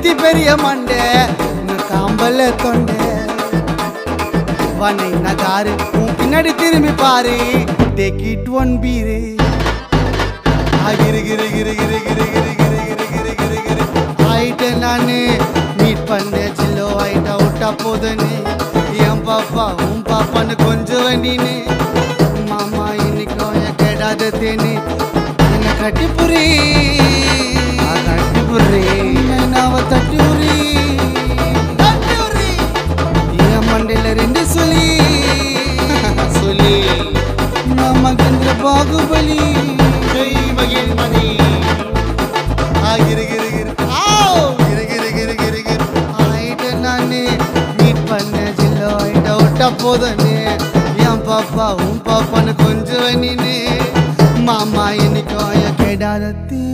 நெத்தி பெரிய மண்டே காம்பல தொண்டை வனை நகாரு உன் பின்னாடி திரும்பி பாரு டேக் இட் ஒன் பீரு கிரு கிரு கிரு கிரு கிரு கிரு கிரு கிரு கிரு கிரு கிரு ஆயிட்ட நானு மீட் பண்ண சில்லோ ஆயிட்டா விட்டா போதுன்னு என் பாப்பா உன் பாப்பான்னு கொஞ்சம் வண்டின்னு மாமா இன்னைக்கும் என் கேடாத தேனி என்ன கட்டி புரி நாவ தட்டி உரி என் மண்டையில ரெண்டு சொல்லி சொல்லி மாமா கந்திர பாகுபலி மகிழ்மணி கிரு கிரு கிரு கிரு கிரு கிரு கிரு கிரு ஆயிட்ட நானு மீட் பண்ண ஜில்லோ ஆயிட்டா விட்டா போதுன்னு என் பாப்பா உன் பாப்பான்னு கொஞ்சம் வண்டின்னு மாமா இன்னைக்கும் கேடாதத்தே